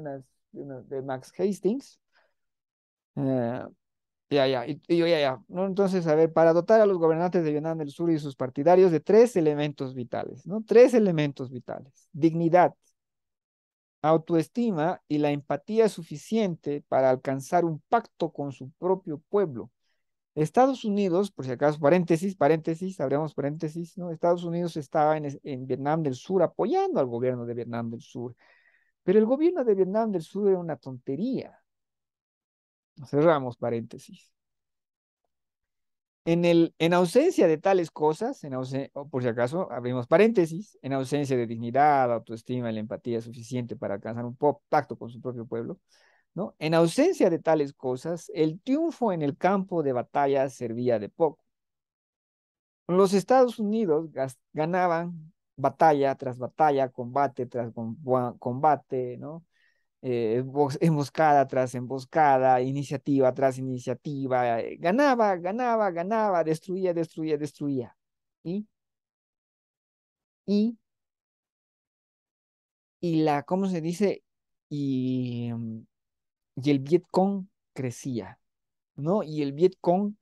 de Max Hastings. Eh, ya. ¿No? Entonces, a ver, para dotar a los gobernantes de Vietnam del Sur y sus partidarios de tres elementos vitales, ¿no? Tres elementos vitales: dignidad, autoestima y la empatía suficiente para alcanzar un pacto con su propio pueblo. Estados Unidos, por si acaso, paréntesis, abrimos paréntesis, ¿no? Estados Unidos estaba en Vietnam del Sur apoyando al gobierno de Vietnam del Sur, pero el gobierno de Vietnam del Sur era una tontería. Cerramos paréntesis. En ausencia de tales cosas, o por si acaso, abrimos paréntesis, en ausencia de dignidad, autoestima y la empatía suficiente para alcanzar un pacto con su propio pueblo, ¿no? En ausencia de tales cosas, el triunfo en el campo de batalla servía de poco. Los Estados Unidos ganaban batalla tras batalla, combate tras combate, ¿no? Emboscada tras emboscada, iniciativa tras iniciativa, ganaba, destruía. ¿Y? Y, ¿cómo se dice? Y, mm, y el Vietcong crecía, ¿no? Y el Vietcong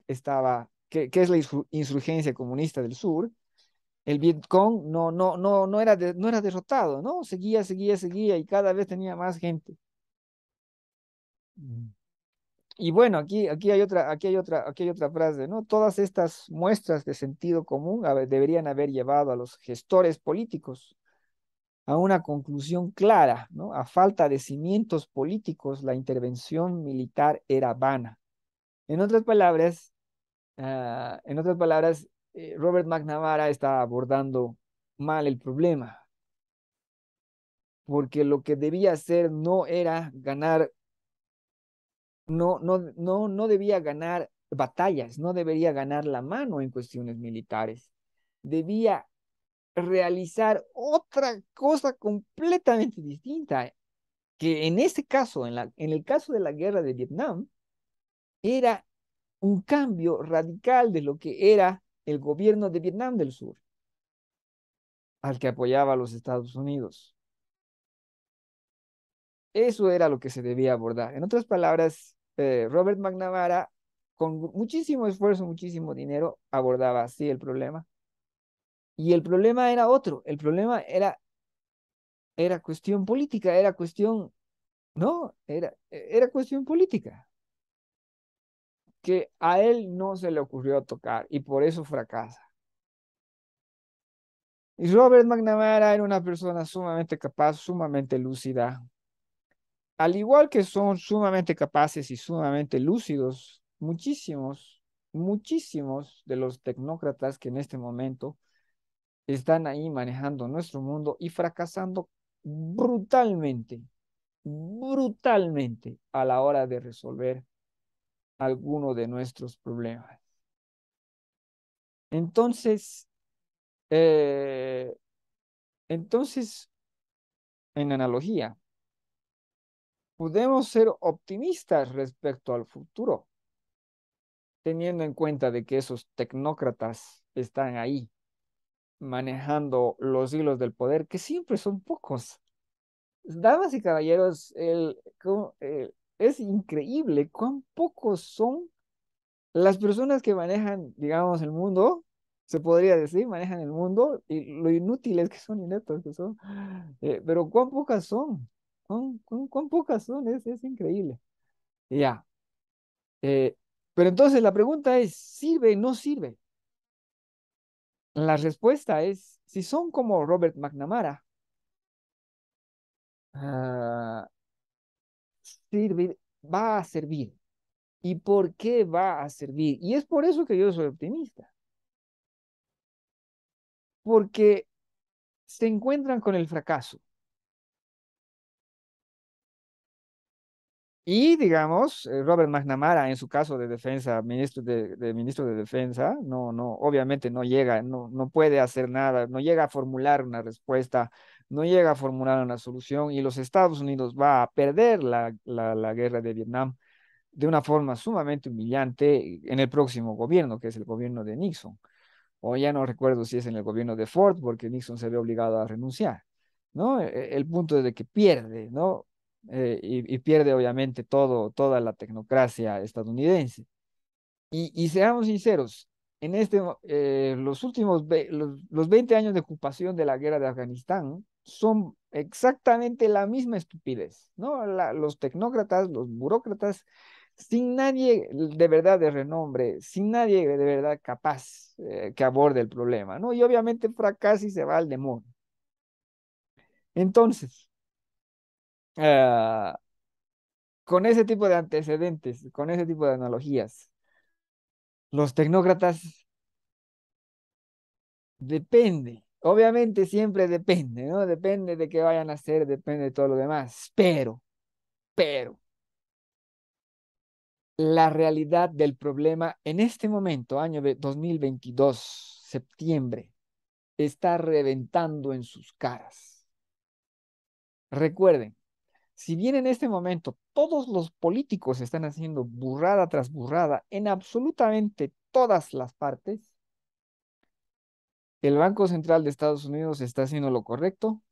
¿qué es la insurgencia comunista del sur? El Vietcong no era derrotado, ¿no? Seguía y cada vez tenía más gente. Mm. Y bueno, aquí hay otra frase, ¿no? Todas estas muestras de sentido común deberían haber llevado a los gestores políticos a una conclusión clara, ¿no? A falta de cimientos políticos, la intervención militar era vana. En otras palabras, Robert McNamara está abordando mal el problema, porque lo que debía hacer no era ganar, no debía ganar batallas, no debería ganar la mano en cuestiones militares. Debía realizar otra cosa completamente distinta, que en este caso, en el caso de la guerra de Vietnam, era un cambio radical de lo que era el gobierno de Vietnam del Sur, al que apoyaba a los Estados Unidos. Eso era lo que se debía abordar. En otras palabras, Robert McNamara, con muchísimo esfuerzo, muchísimo dinero, abordaba así el problema. Y el problema era otro. El problema era cuestión política, era cuestión, no, era cuestión política. que a él no se le ocurrió tocar y por eso fracasa. Y Robert McNamara era una persona sumamente capaz, sumamente lúcida, al igual que son sumamente capaces y sumamente lúcidos muchísimos de los tecnócratas que en este momento están ahí manejando nuestro mundo y fracasando brutalmente, brutalmente a la hora de resolver alguno de nuestros problemas. Entonces, eh, entonces, en analogía, podemos ser optimistas respecto al futuro, teniendo en cuenta de que esos tecnócratas están ahí manejando los hilos del poder, que siempre son pocos. Damas y caballeros, es increíble cuán pocos son las personas que manejan, digamos, el mundo, se podría decir, manejan el mundo y lo inútiles que son, ineptos que son, pero cuán pocas son, cuán pocas son, es increíble. Ya, eh, pero entonces la pregunta es, ¿sirve o no sirve? La respuesta es, si son como Robert McNamara, ah, sirve, va a servir. ¿Y por qué va a servir? Y es por eso que yo soy optimista, porque se encuentran con el fracaso. Y digamos, Robert McNamara, en su caso de defensa, ministro de defensa, obviamente no llega, no puede hacer nada, no llega a formular una respuesta, no llega a formular una solución y los Estados Unidos va a perder la guerra de Vietnam de una forma sumamente humillante en el próximo gobierno, que es el gobierno de Nixon. O ya no recuerdo si es en el gobierno de Ford, porque Nixon se ve obligado a renunciar, ¿no? El punto es de que pierde, ¿no? Y pierde obviamente toda la tecnocracia estadounidense. Y seamos sinceros, en los últimos, los 20 años de ocupación de la guerra de Afganistán son exactamente la misma estupidez, ¿no? Los tecnócratas, los burócratas, sin nadie de verdad de renombre, sin nadie de verdad capaz que aborde el problema, ¿no? Y obviamente fracasa y se va al demonio. Entonces, ah, con ese tipo de antecedentes, con ese tipo de analogías, los tecnócratas depende, obviamente siempre depende, ¿no? Depende de qué vayan a hacer, depende de todo lo demás, pero, la realidad del problema en este momento, año de 2022 septiembre, está reventando en sus caras. Recuerden, si bien en este momento todos los políticos están haciendo burrada tras burrada en absolutamente todas las partes, el Banco Central de Estados Unidos está haciendo lo correcto,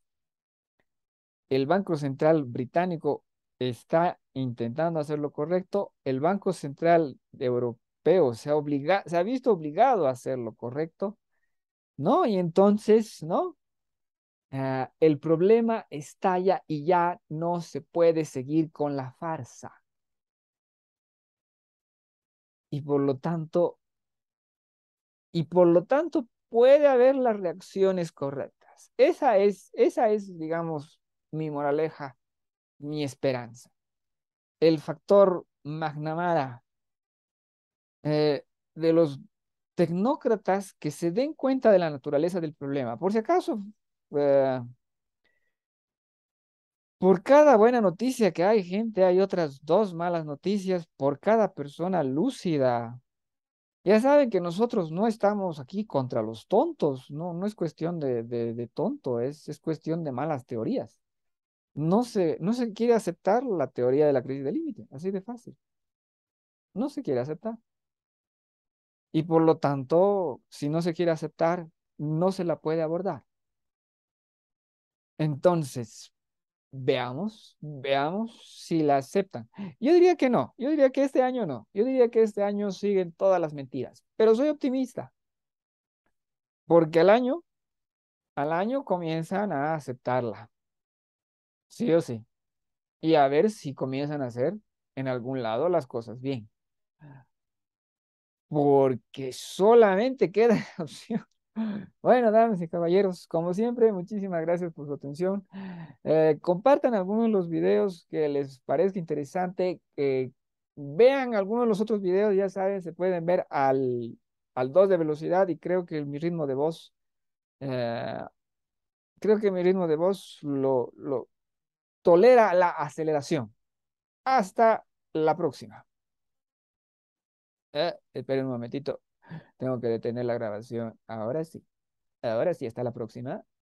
el Banco Central británico está intentando hacer lo correcto, el Banco Central europeo se ha visto obligado a hacer lo correcto, ¿no? Y entonces, ¿no? El problema estalla y ya no se puede seguir con la farsa. Y por lo tanto, y por lo tanto puede haber las reacciones correctas. Esa es, digamos, mi moraleja, mi esperanza. El factor McNamara de los tecnócratas que se den cuenta de la naturaleza del problema. Por si acaso, eh, por cada buena noticia que hay, gente, hay otras dos malas noticias por cada persona lúcida. Ya saben que nosotros no estamos aquí contra los tontos, no es cuestión de tonto, es cuestión de malas teorías. No se quiere aceptar la teoría de la crisis de límite, así de fácil. No se quiere aceptar. Y por lo tanto, si no se quiere aceptar, no se la puede abordar. Entonces, veamos si la aceptan. Yo diría que no, yo diría que este año no, yo diría que este año siguen todas las mentiras, pero soy optimista, porque al año comienzan a aceptarla, sí o sí, y a ver si comienzan a hacer en algún lado las cosas bien. porque solamente queda opción. Bueno, damas y caballeros, como siempre, muchísimas gracias por su atención. Compartan algunos de los videos que les parezca interesante. Vean algunos de los otros videos, ya saben, se pueden ver al 2 de velocidad y eh, creo que mi ritmo de voz lo tolera la aceleración. Hasta la próxima. Esperen un momentito, tengo que detener la grabación. Ahora sí, hasta la próxima.